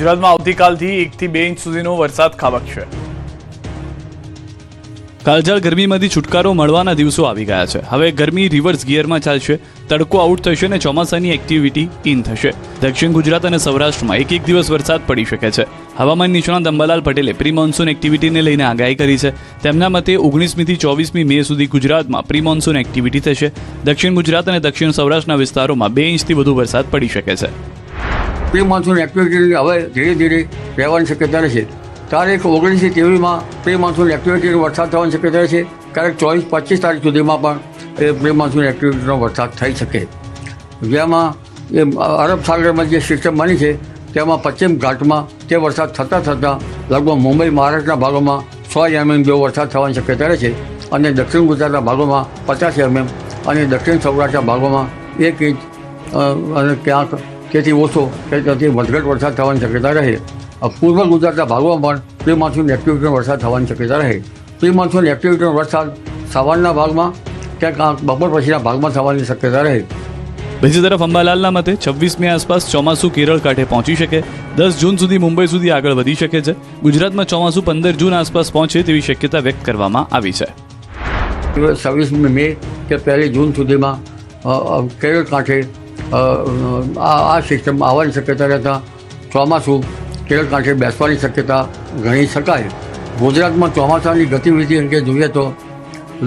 ગુજરાતમાં આવતીકાલથી 1 થી 2 ઇંચ સુધીનો વરસાદ ખાબકશે। કાળઝાળ ગરમીમાંથી છુટકારો મળવાના દિવસો આવી ગયા છે। હવે ગરમી રિવર્સ ગિયરમાં ચાલશે, તડકો આઉટ થશે અને ચોમાસાની એક્ટિવિટી ઇન થશે। દક્ષિણ ગુજરાત અને સૌરાષ્ટ્રમાં એક દિવસ વરસાદ પડી શકે છે। હવામાન નિષ્ણાત અંબાલાલ પટેલે પ્રી મોન્સૂન એક્ટિવિટીને લઈને આગાહી કરી છે। તેમના મતે 19મી થી 24મી મે સુધી ગુજરાતમાં પ્રી મોન્સૂન એક્ટિવિટી થશે। દક્ષિણ ગુજરાત અને દક્ષિણ સૌરાષ્ટ્રના વિસ્તારોમાં 2 ઇંચથી વધુ વરસાદ પડી શકે છે। પ્રી મોન્સૂન એક્ટિવિટી હવે ધીરે ધીરે રહેવાની શક્યતા રહેશે। તારીખ 19 થી 23માં પ્રી મોન્સૂન એક્ટિવિટીનો વરસાદ થવાની શક્યતા છે। ક્યારેક 24-25 તારીખ સુધીમાં પણ એ પ્રી મોન્સૂન એક્ટિવિટીનો વરસાદ થઈ શકે, જેમાં એ અરબ સાગરમાં જે સિસ્ટમ બની છે તેમાં પશ્ચિમ ઘાટમાં તે વરસાદ થતાં લગભગ મુંબઈ મહારાષ્ટ્રના ભાગોમાં 100 mm જેવો વરસાદ થવાની શક્યતા રહે છે અને દક્ષિણ ગુજરાતના ભાગોમાં 50 mm અને દક્ષિણ સૌરાષ્ટ્રના ભાગોમાં 1 ઇંચ અને ક્યાંક તેથી ઓછો કે તેથી વધઘટ વરસાદ થવાની શક્યતા રહે। પૂર્વ ગુજરાતના ભાગોમાં પણ પ્રી મોન્સૂન એક્ટિવિટીનો વરસાદ થવાની શક્યતા રહે। પ્રી મોન્સૂન એક્ટિવિટીનો વરસાદ સવારના ભાગમાં ક્યાંક બપોર પછીના ભાગમાં થવાની શક્યતા રહે। બીજી તરફ અંબાલાલના મતે 26 મે આસપાસ ચોમાસું કેરળ કાંઠે પહોંચી શકે। 10 જૂન સુધી મુંબઈ સુધી આગળ વધી શકે છે। ગુજરાતમાં ચોમાસું 15 જૂન આસપાસ પહોંચે તેવી શક્યતા વ્યક્ત કરવામાં આવી છે। 26 મે કે 1 જૂન સુધીમાં કેરળ કાંઠે આ સિસ્ટમ આવવાની શક્યતા રહેતા ચોમાસું કેરળ કાંઠે બેસવાની શક્યતા ગણી શકાય। ગુજરાતમાં ચોમાસાની ગતિવિધિ અંગે જોઈએ તો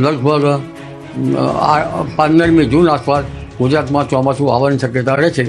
લગભગ 15મી જૂન આસપાસ ગુજરાતમાં ચોમાસું આવવાની શક્યતા રહે છે।